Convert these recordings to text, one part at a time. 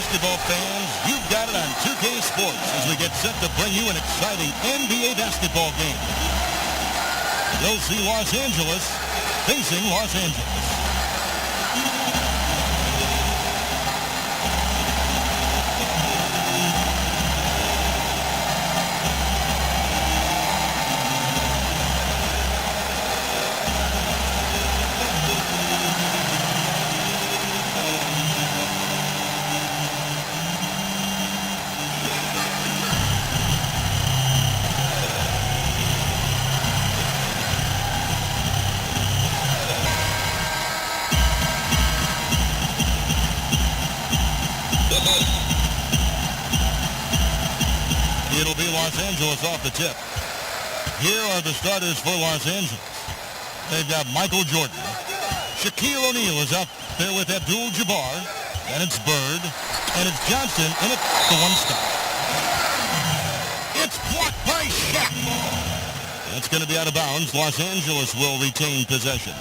basketball fans, you've got it on 2K Sports as we get set to bring you an exciting NBA basketball game. You'll see Los Angeles facing Los Angeles. It'll be Los Angeles off the tip. Here are the starters for Los Angeles. They've got Michael Jordan. Shaquille O'Neal is out there with Abdul-Jabbar. And it's Bird. And it's Johnson in it for one stop. It's blocked by Shaq. That's going to be out of bounds. Los Angeles will retain possession.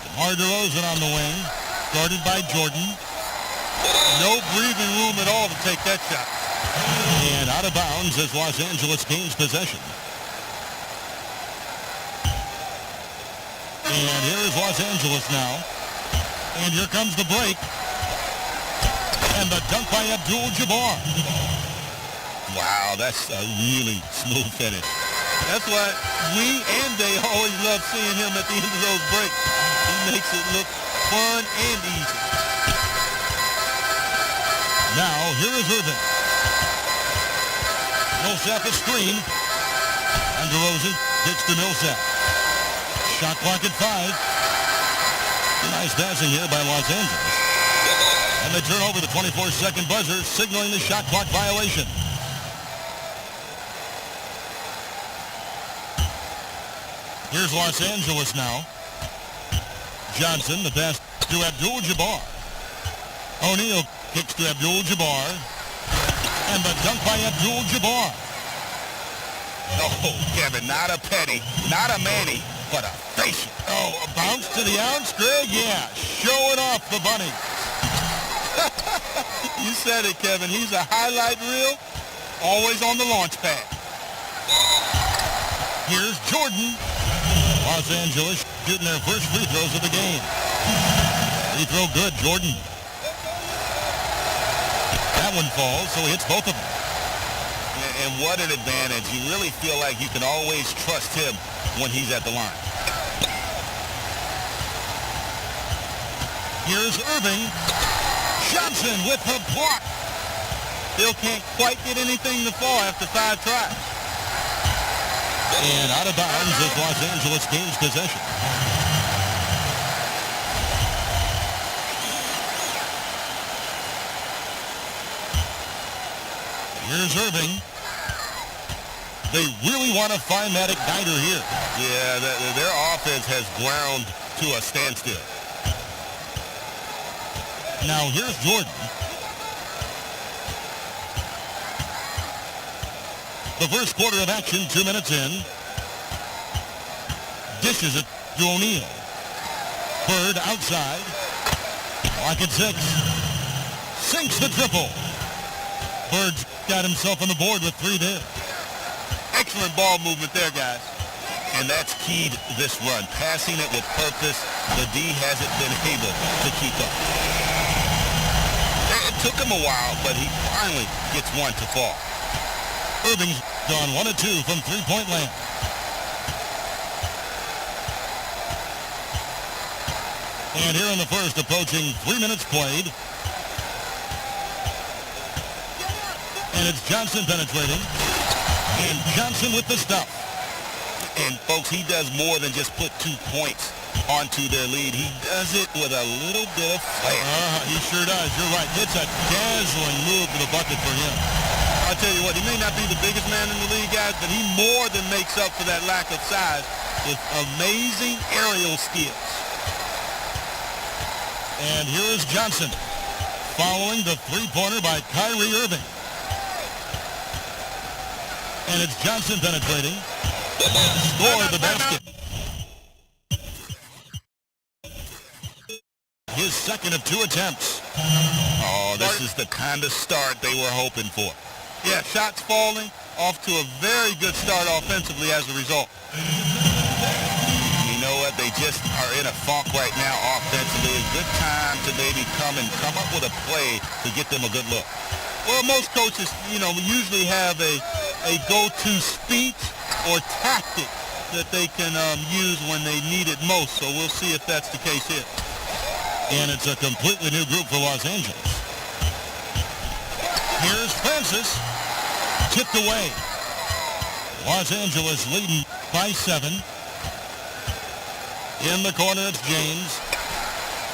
DeMar DeRozan on the wing. Guarded by Jordan. No breathing room at all to take that shot. And out of bounds as Los Angeles gains possession. And here is Los Angeles now. And here comes the break. And the dunk by Abdul-Jabbar. Wow, that's a really smooth finish. That's why we and they always love seeing him at the end of those breaks. He makes it look fun and easy. Now, here is Irving. Millsap is screen. And DeRozan kicks to Millsap. Shot clock at 5. Nice passing here by Los Angeles. And they turn over the 24-second buzzer, signaling the shot clock violation. Here's Los Angeles now. Johnson, the pass to Abdul-Jabbar. O'Neal kicks to Abdul-Jabbar. And the dunk by Abdul-Jabbar. Oh, Kevin, not a petty, not a Manny, but a facial. Oh, a bounce to the ounce, Greg? Yeah, showing off the bunny. You said it, Kevin. He's a highlight reel, always on the launch pad. Here's Jordan. Los Angeles shooting their first free throws of the game. Free throw good, Jordan. That one falls, so he hits both of them. And what an advantage. You really feel like you can always trust him when he's at the line. Here's Irving. Johnson with the block. Still can't quite get anything to fall after 5 tries. And out of bounds as Los Angeles gains possession. Here's Irving. They really want to find that igniter here. Yeah, their offense has ground to a standstill. Now here's Jordan. The first quarter of action, 2 minutes in. Dishes it to O'Neal. Bird outside. Clock at 6. Sinks the triple. Bird's got himself on the board with 3 there. Excellent ball movement there, guys. And that's keyed this run. Passing it with purpose. The D hasn't been able to keep up. It took him a while, but he finally gets one to fall. Irving's gone 1 of 2 from three-point land. And here in the first, approaching 3 minutes played. And it's Johnson penetrating. And Johnson with the stop. And, folks, he does more than just put 2 points onto their lead. He does it with a little bit of flair. He sure does. You're right. It's a dazzling move to the bucket for him. I'll tell you what, he may not be the biggest man in the league, guys, but he more than makes up for that lack of size with amazing aerial skills. And here is Johnson following the three-pointer by Kyrie Irving. And it's Johnson penetrating. Score the basket. his second of 2 attempts. Oh, this is the kind of start they were hoping for. Yeah, shots falling, off to a very good start offensively as a result. You know what? They just are in a funk right now offensively. A good time to maybe come up with a play to get them a good look. Well, most coaches, usually have a go-to speech or tactic that they can use when they need it most. So we'll see if that's the case here. And it's a completely new group for Los Angeles. Here's Francis. Tipped away. Los Angeles leading by 7. In the corner, it's James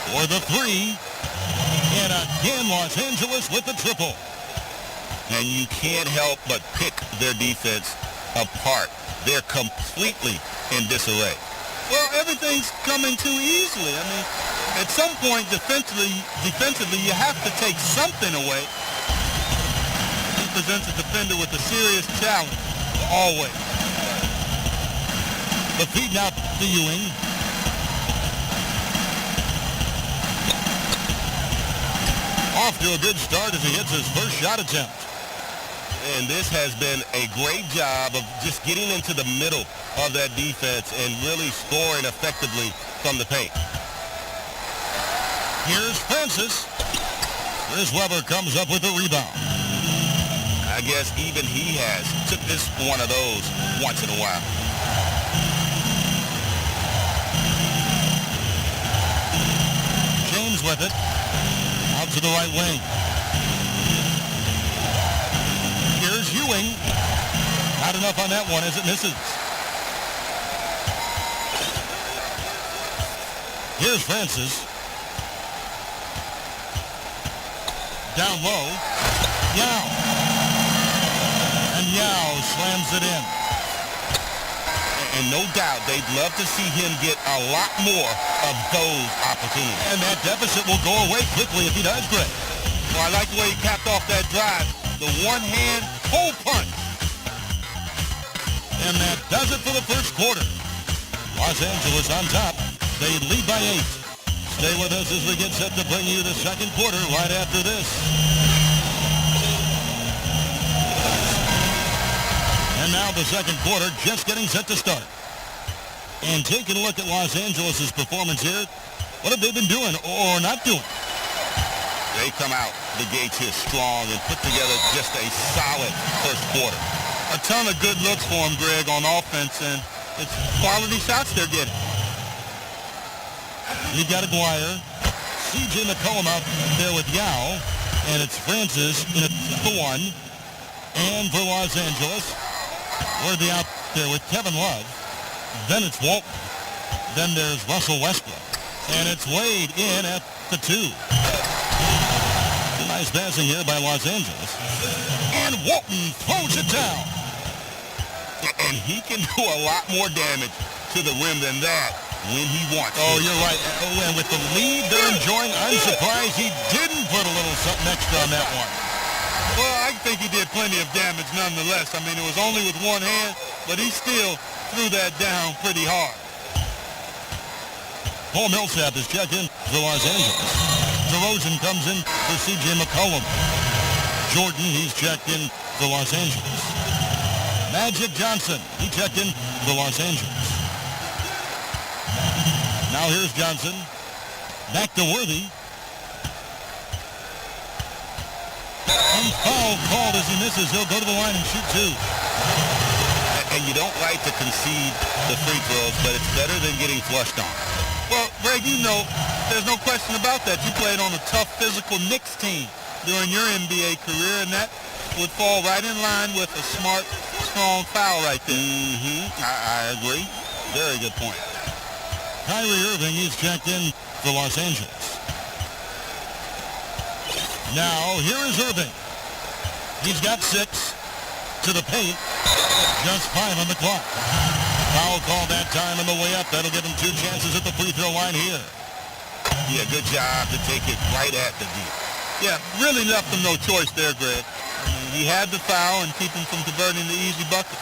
for the 3. And again, Los Angeles with the triple. And you can't help but pick their defense apart. They're completely in disarray. Well, everything's coming too easily. I mean, at some point, defensively, you have to take something away. He presents a defender with a serious challenge, always. The feed now to Ewing. Off to a good start as he hits his first shot attempt. And this has been a great job of just getting into the middle of that defense and really scoring effectively from the paint. Here's Francis. Chris Webber comes up with a rebound. I guess even he has took this one of those once in a while. James with it. Out to the right wing. Here's Ewing. Not enough on that one as it misses. Here's Francis. Down low. Yao. And Yao slams it in. And no doubt they'd love to see him get a lot more of those opportunities. And that deficit will go away quickly if he does, Greg. Well, I like the way he capped off that drive. The one-hand pull punch. And that does it for the first quarter. Los Angeles on top. They lead by 8. Stay with us as we get set to bring you the second quarter right after this. And now the second quarter just getting set to start. And taking a look at Los Angeles' performance here, what have they been doing or not doing? They come out the gates here strong and put together just a solid first quarter. A ton of good looks for him, Greg, on offense, and it's quality shots they're getting. You've got Aguirre. C.J. McCollum out there with Yao. And it's Francis in it for 1. And for Los Angeles, Worthy out there with Kevin Love. Then it's Walton. Then there's Russell Westbrook. And it's Wade in at the 2. Nice passing here by Los Angeles. And Walton throws it down. And he can do a lot more damage to the rim than that when he wants. Oh, you're right. Oh, and with the lead they're enjoying, I'm surprised he didn't put a little something extra on that one. Well, I think he did plenty of damage nonetheless. I mean, it was only with one hand, but he still threw that down pretty hard. Paul Millsap is checked in for Los Angeles. DeRozan comes in for C.J. McCollum. Jordan, he's checked in for Los Angeles. Magic Johnson, he checked in for Los Angeles. Now here's Johnson. Back to Worthy. And foul called as he misses. He'll go to the line and shoot 2. And you don't like to concede the free throws, but it's better than getting flushed on. Well, Greg, there's no question about that. You played on a tough physical Knicks team during your NBA career, and that would fall right in line with a smart, strong foul right there. I agree. Very good point. Kyrie Irving is checked in for Los Angeles. Now, here is Irving. He's got 6 to the paint. Just 5 on the clock. Foul call that time on the way up. That'll give him 2 chances at the free throw line here. Yeah, good job to take it right at the deal. Yeah, really left him no choice there, Greg. I mean, he had the foul and keep him from converting the easy bucket.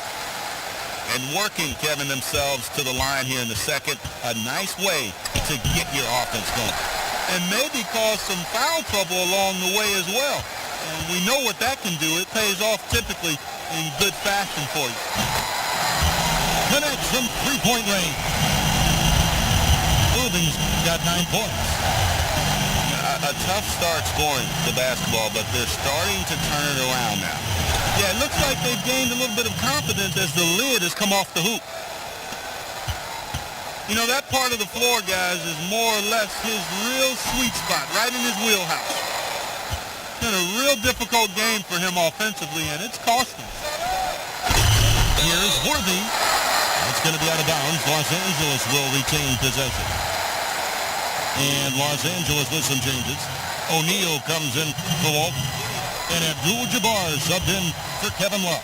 And working, themselves to the line here in the second. A nice way to get your offense going. and maybe cause some foul trouble along the way as well. And we know what that can do. It pays off typically in good fashion for you. Connects from three-point range. Irving's got 9 points. A tough start scoring the basketball, but they're starting to turn it around now. Yeah, it looks like they've gained a little bit of confidence as the lid has come off the hoop. You know, that part of the floor, guys, is more or less his real sweet spot, right in his wheelhouse. It's been a real difficult game for him offensively, and it's cost him. Here's Worthy. It's going to be out of bounds. Los Angeles will retain possession. And Los Angeles with some changes. O'Neal comes in for Walt. And Abdul-Jabbar subbed in for Kevin Love.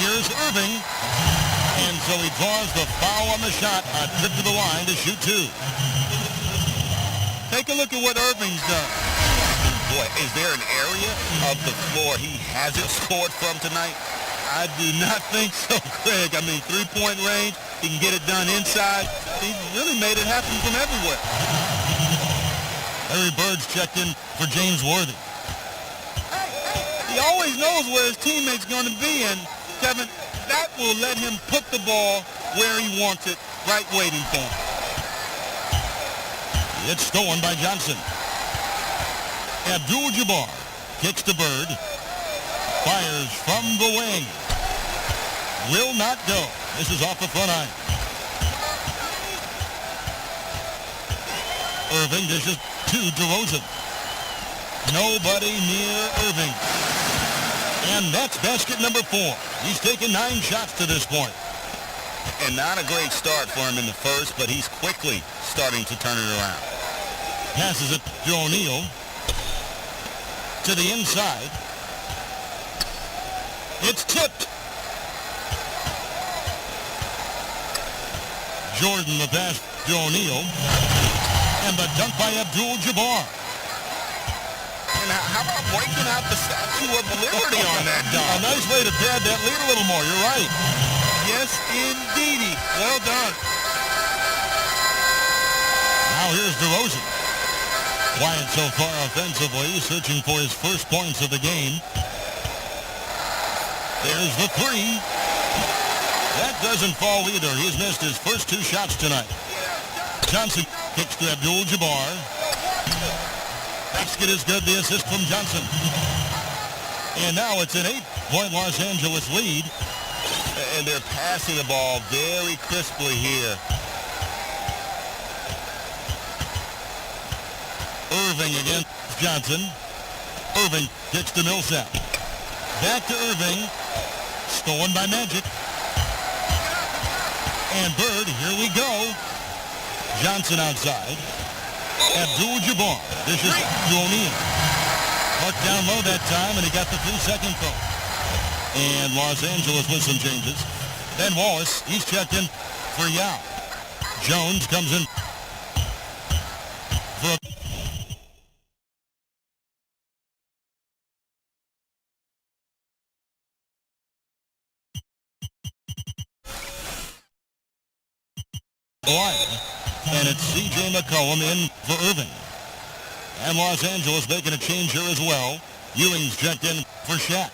Here's Irving. And so he draws the foul on the shot. A trip to the line to shoot 2. Take a look at what Irving's done. Boy, is there an area of the floor he hasn't scored from tonight? I do not think so, Craig. I mean, three-point range, he can get it done inside. He's really made it happen from everywhere. Larry Bird's checked in for James Worthy. He always knows where his teammate's going to be, and, Kevin, that will let him put the ball where he wants it, right waiting for him. It's stolen by Johnson. Abdul-Jabbar kicks to Bird. Fires from the wing. Will not go. This is off the front iron. Irving dishes to DeRozan. Nobody near Irving. And that's basket number 4. He's taken 9 shots to this point. And not a great start for him in the first, but he's quickly starting to turn it around. Passes it to O'Neal. To the inside. It's tipped. Jordan the pass to O'Neal. And the dunk by Abdul-Jabbar. And how about breaking out the Statue of Liberty on that dunk? A nice way to pad that lead a little more. You're right. Yes, indeedy. Well done. Now here's DeRozan. Quiet so far offensively, searching for his first points of the game. There's the 3. That doesn't fall either. He's missed his first 2 shots tonight. Johnson kicks to Abdul-Jabbar. Basket is good. The assist from Johnson. And now it's an 8-point Los Angeles lead. And they're passing the ball very crisply here. Irving against Johnson. Irving kicks to Millsap. Back to Irving. Stolen by Magic. And Bird, here we go. Johnson outside. Abdul-Jabbar. This is to O'Neal. Puck down low that time, and he got the 3-second call. And Los Angeles with some changes. Ben Wallace, he's checked in for Yao. Jones comes in for a... And it's C.J. McCollum in for Irving. And Los Angeles making a change here as well. Ewing's checked in for Shaq.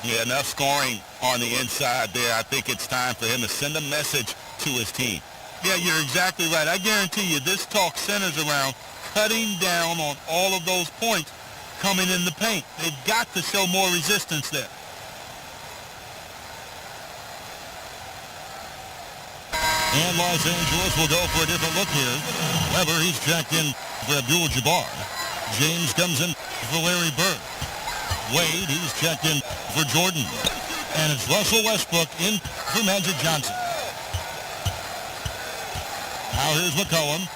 Yeah, enough scoring on the inside there. I think it's time for him to send a message to his team. Yeah, you're exactly right. I guarantee you this talk centers around cutting down on all of those points coming in the paint. They've got to show more resistance there. And Los Angeles will go for a different look here. Weber, he's checked in for Abdul-Jabbar. James comes in for Larry Bird. Wade, he's checked in for Jordan. And it's Russell Westbrook in for Magic Johnson. Now here's McCollum.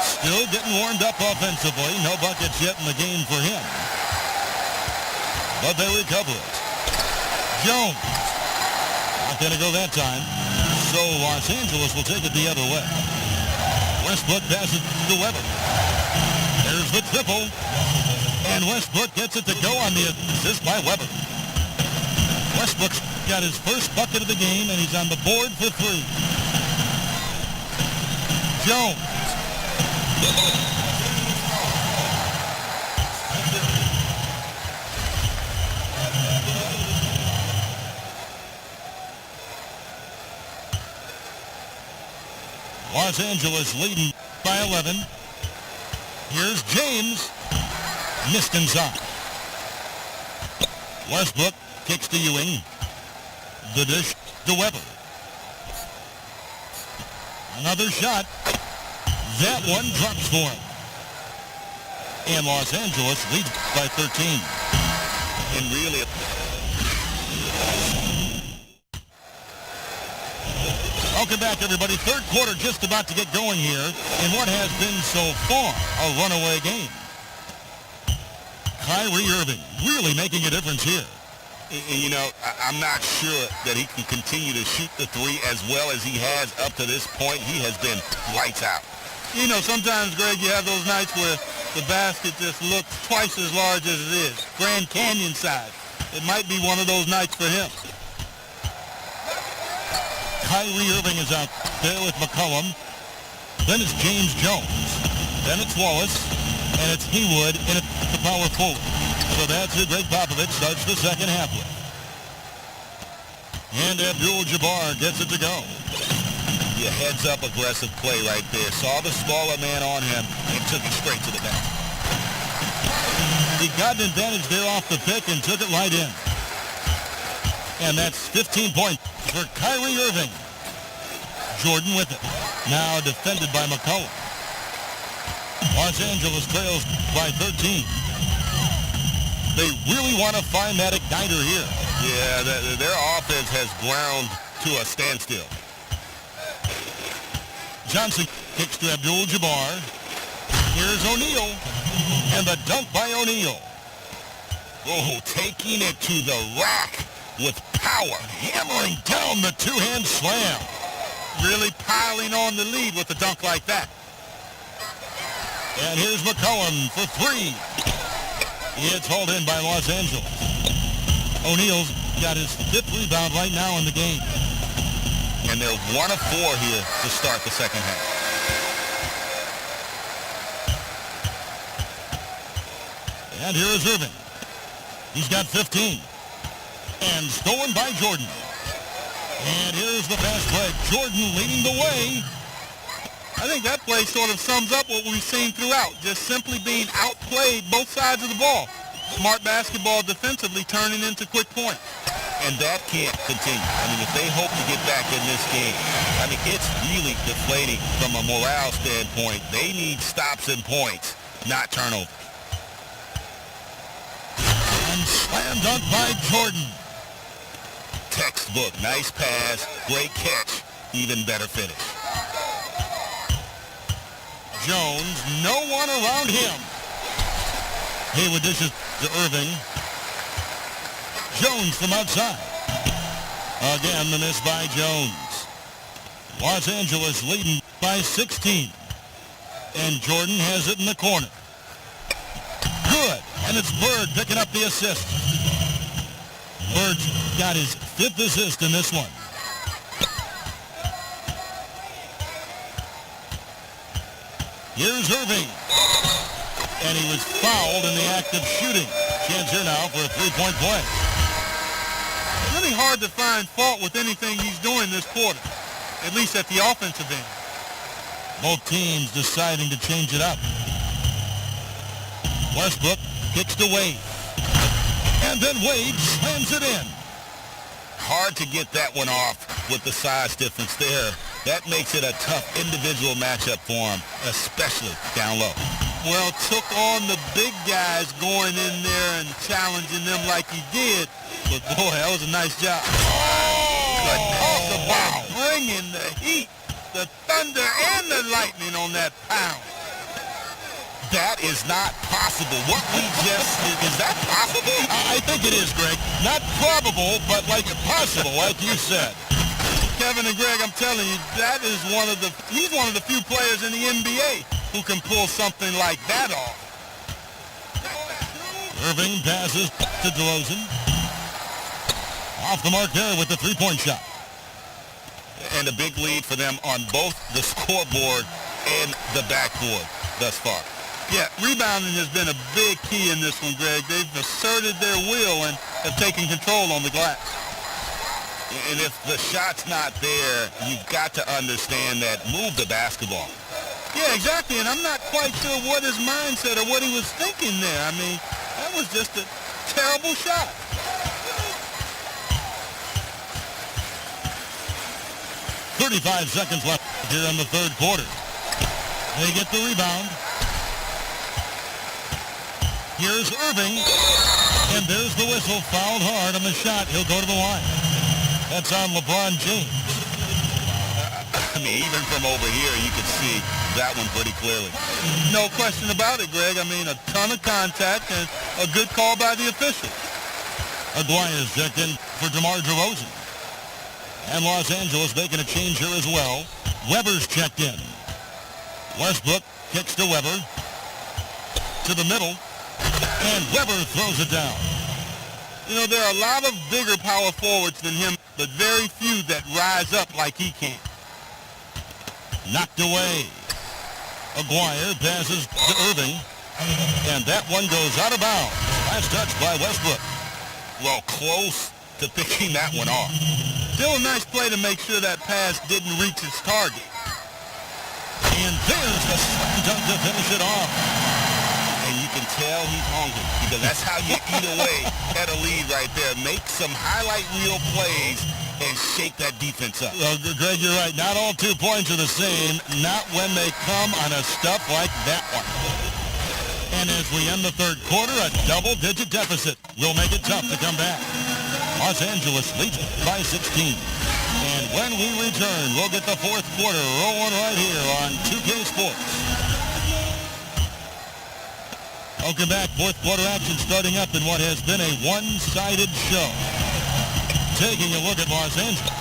Still getting warmed up offensively. No buckets yet in the game for him. But they recover it. Jones. Not going to go that time. So Los Angeles will take it the other way. Westbrook passes to Weber. There's the triple. And Westbrook gets it to go on the assist by Weber. Westbrook's got his first bucket of the game, and he's on the board for 3. Jones. Los Angeles leading by 11. Here's James. Missed inside. Westbrook kicks to Ewing. The dish to Weber. Another shot. That one drops for him. And Los Angeles leads by 13. And really, welcome back, everybody. Third quarter just about to get going here in what has been so far a runaway game. Kyrie Irving really making a difference here. and, you know, I'm not sure that he can continue to shoot the three as well as he has up to this point. He has been lights out. You know, sometimes, Greg, you have those nights where the basket just looks twice as large as it is. Grand Canyon size. It might be one of those nights for him. Kyrie Irving is out there with McCollum. Then it's James Jones. Then it's Wallace. And it's Haywood in at the power forward. So that's who Greg Popovich starts the second half with. And Abdul-Jabbar gets it to go. Yeah, heads-up aggressive play right there. Saw the smaller man on him and took it straight to the basket. He got an advantage there off the pick and took it right in. And that's 15 points for Kyrie Irving. Jordan with it. Now defended by McCollum. Los Angeles trails by 13. They really want to find that igniter here. Yeah, their offense has ground to a standstill. Johnson kicks to Abdul-Jabbar. Here's O'Neal. And the dunk by O'Neal. Oh, taking it to the rack with power. Hammering down the two-hand slam. Really piling on the lead with a dunk like that. And here's McCollum for three. It's hauled in by Los Angeles. O'Neal's got his fifth rebound right now in the game. And they're 1 of 4 here to start the second half. And here is Irving. He's got 15. And stolen by Jordan. And here's the fast break. Jordan leading the way. I think that play sort of sums up what we've seen throughout. Just simply being outplayed both sides of the ball. Smart basketball defensively turning into quick points. And that can't continue. I mean, if they hope to get back in this game, I mean, it's really deflating from a morale standpoint. They need stops and points, not turnovers. And slam dunk by Jordan. Textbook. Nice pass. Great catch. Even better finish. Jones, no one around him. Haywood dishes to Irving. Jones from outside. Again, the miss by Jones. Los Angeles leading by 16. And Jordan has it in the corner. Good. And it's Bird picking up the assist. Bird's got his 5th assist in this one. Here's Irving. And he was fouled in the act of shooting. Chance here now for a three-point play. Really hard to find fault with anything he's doing this quarter, at least at the offensive end. Both teams deciding to change it up. Westbrook kicks to Wade. And then Wade slams it in. Hard to get that one off with the size difference there. That makes it a tough individual matchup for him, especially down low. Well, took on the big guys going in there and challenging them like he did. But, boy, that was a nice job. Talk about bringing the heat, the thunder, and the lightning on that pound. That is not possible. What we just did, is that possible? I think it is, Greg. Not probable, but like possible, like you said. Kevin and Greg, I'm telling you, that is he's one of the few players in the NBA who can pull something like that off. Irving passes to DeRozan. Off the mark there with the three-point shot. And a big lead for them on both the scoreboard in the backboard thus far. Yeah, rebounding has been a big key in this one, Greg. They've asserted their will and have taken control on the glass. And if the shot's not there, you've got to understand that move the basketball. Yeah, exactly, and I'm not quite sure what his mindset or what he was thinking there. I mean, that was just a terrible shot. 35 seconds left here in the third quarter. They get the rebound. Here's Irving, and there's the whistle. Fouled hard on the shot. He'll go to the line. That's on LeBron James. I mean, even from over here, you can see that one pretty clearly. No question about it, Greg. I mean, a ton of contact and a good call by the official. Aguirre's checked in for DeMar DeRozan. And Los Angeles making a change here as well. Weber's checked in. Westbrook kicks to Weber. To the middle. And Weber throws it down. You know, there are a lot of bigger power forwards than him, but very few that rise up like he can. Knocked away. Aguirre passes to Irving. And that one goes out of bounds. Last touch by Westbrook. Well, close to picking that one off. Still a nice play to make sure that pass didn't reach its target. And there's the slam dunk to finish it off. And you can tell he's hungry because that's how you eat away at a lead right there. Make some highlight reel plays and shake that defense up. Well, Greg, you're right. Not all 2 points are the same. Not when they come on a stuff like that one. And as we end the third quarter, a double-digit deficit will make it tough to come back. Los Angeles leads by 16. And when we return, we'll get the fourth quarter rolling right here on 2K Sports. Welcome back. Fourth quarter action starting up in what has been a one-sided show. Taking a look at Los Angeles.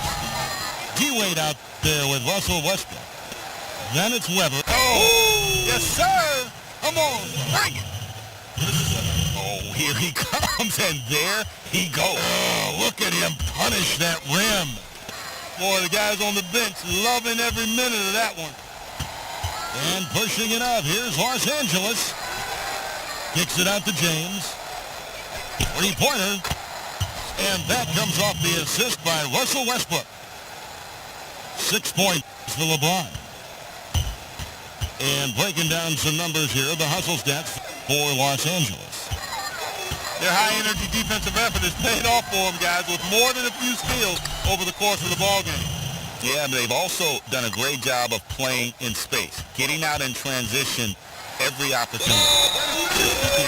D-Wade out there with Russell Westbrook. Then it's Weber. Oh, yes, sir. Come on, bring it. Oh, here he comes, and there he goes. Oh, look at him punish that rim. Boy, the guys on the bench loving every minute of that one. And pushing it up. Here's Los Angeles. Kicks it out to James. Three-pointer. And that comes off the assist by Russell Westbrook. 6 points for LeBron. And breaking down some numbers here, the hustle stats for Los Angeles. Their high-energy defensive effort has paid off for them, guys, with more than a few steals over the course of the ballgame. Yeah, but they've also done a great job of playing in space, getting out in transition every opportunity.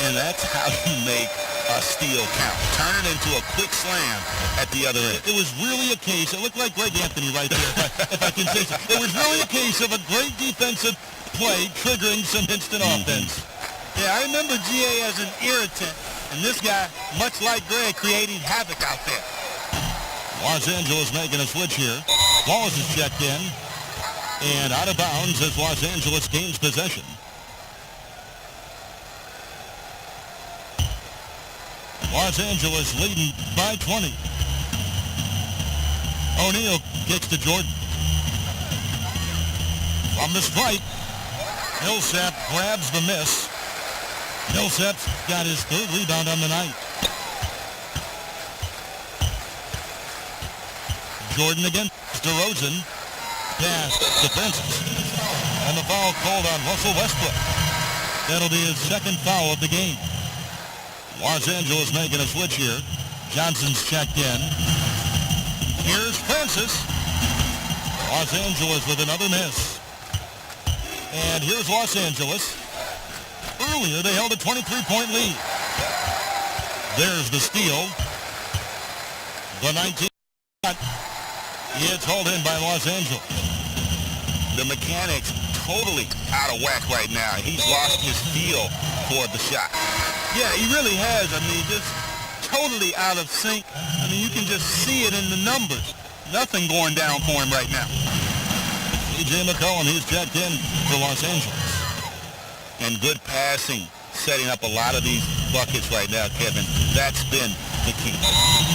And that's how you make a steal count. Turn it into a quick slam at the other end. It was really a case, it looked like Greg Anthony right there, if I can say so. It was really a case of a great defensive play triggering some instant offense. Yeah, I remember GA as an irritant, and this guy, much like Greg, creating havoc out there. Los Angeles making a switch here. Wallace is checked in, and out of bounds as Los Angeles gains possession. Los Angeles leading by 20. O'Neal kicks to Jordan. From the stripe, Millsap grabs the miss. Millsap's got his third rebound on the night. Jordan against DeRozan. Pass defenses. And the foul called on Russell Westbrook. That'll be his second foul of the game. Los Angeles making a switch here. Johnson's checked in. Here's Francis. Los Angeles with another miss. And here's Los Angeles. Earlier, they held a 23-point lead. There's the steal. The 19 shot. It's hauled in by Los Angeles. The mechanics totally out of whack right now. He's lost his feel for the shot. Yeah, he really has. I mean, just totally out of sync. I mean, you can just see it in the numbers. Nothing going down for him right now. C.J. McCollum, he's checked in for Los Angeles. And good passing, setting up a lot of these buckets right now, Kevin. That's been the key.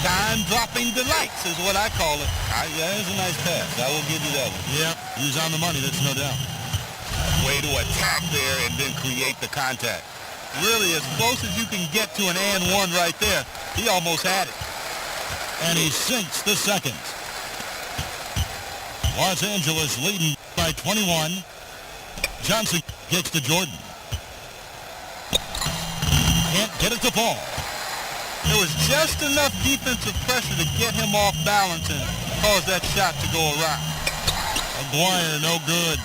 Time-dropping delights is what I call it. Yeah, it's a nice pass. I will give you that one. Yeah, he's on the money, that's no doubt. Way to attack there and then create the contact. Really, as close as you can get to an and one right there. He almost had it. And he sinks the second. Los Angeles leading by 21. Johnson gets to Jordan. Can't get it to fall. There was just enough defensive pressure to get him off balance and cause that shot to go awry. Aguirre, no good.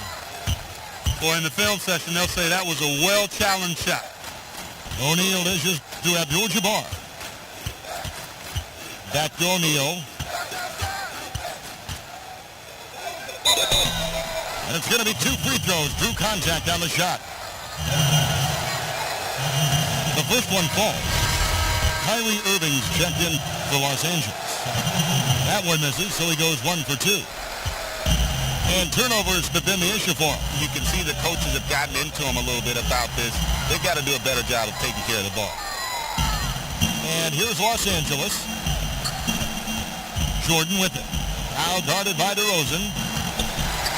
Boy, in the film session, they'll say that was a well-challenged shot. O'Neal dishes to Abdul-Jabbar. Back to O'Neal. And it's going to be 2 free throws. Drew contact on the shot. The first one falls. Kyrie Irving's checked in for Los Angeles. That one misses, so he goes 1 for 2. And turnovers have been the issue for him. You can see the coaches have gotten into him a little bit about this. They've got to do a better job of taking care of the ball. And here's Los Angeles. Jordan with it. Now guarded by DeRozan.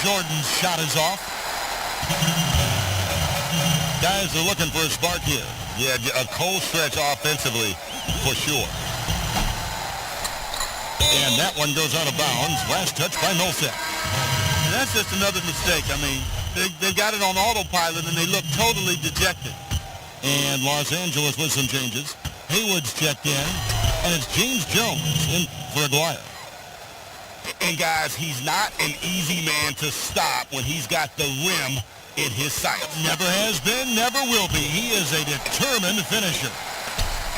Jordan's shot is off. Guys are looking for a spark here. Yeah, a cold stretch offensively, for sure. And that one goes out of bounds. Last touch by Millsap. And that's just another mistake. I mean, they got it on autopilot, and they look totally dejected. And Los Angeles with some changes. Haywood's checked in, and it's James Jones in for Aguirre. And guys, he's not an easy man to stop when he's got the rim in his sights. Never has been, never will be. He is a determined finisher.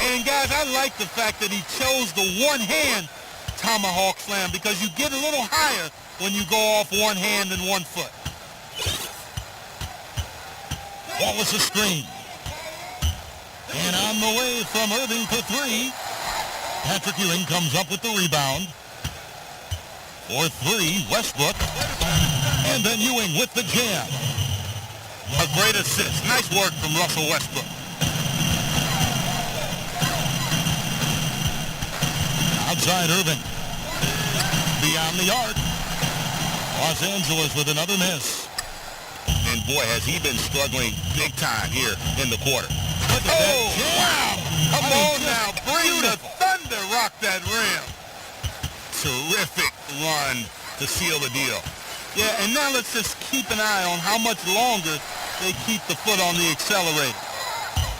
And guys, I like the fact that he chose the one-hand tomahawk slam because you get a little higher when you go off one hand and 1 foot. Wallace a screen. And on the way from Irving for 3. Patrick Ewing comes up with the rebound. For 3, Westbrook. And then Ewing with the jam. A great assist. Nice work from Russell Westbrook. Outside Irving. Beyond the arc. Los Angeles with another miss. And boy, has he been struggling big time here in the quarter. Look at that jam. Wow! Come on now, bring beautiful. the thunder, rock that rim. Terrific run to seal the deal. Yeah, and now let's just keep an eye on how much longer they keep the foot on the accelerator.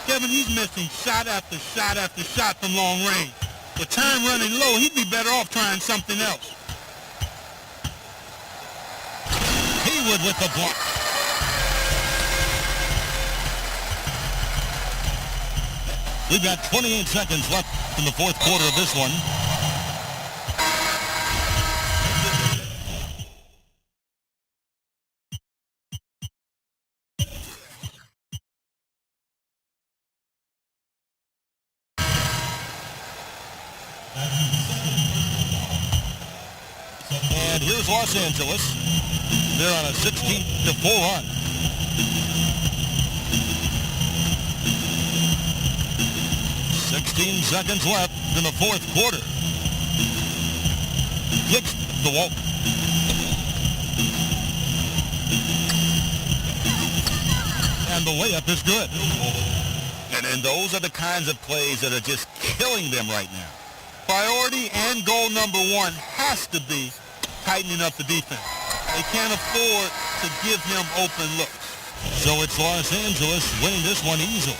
Kevin, he's missing shot after shot after shot from long range. With time running low, he'd be better off trying something else. Haywood with the block. We've got 28 seconds left in the fourth quarter of this one. And here's Los Angeles. They're on a 16-4 run. 16 seconds left in the fourth quarter. Kicks the wall. And the layup is good. And those are the kinds of plays that are just killing them right now. Priority and goal number 1 has to be tightening up the defense. They can't afford to give him open looks. So it's Los Angeles winning this one easily.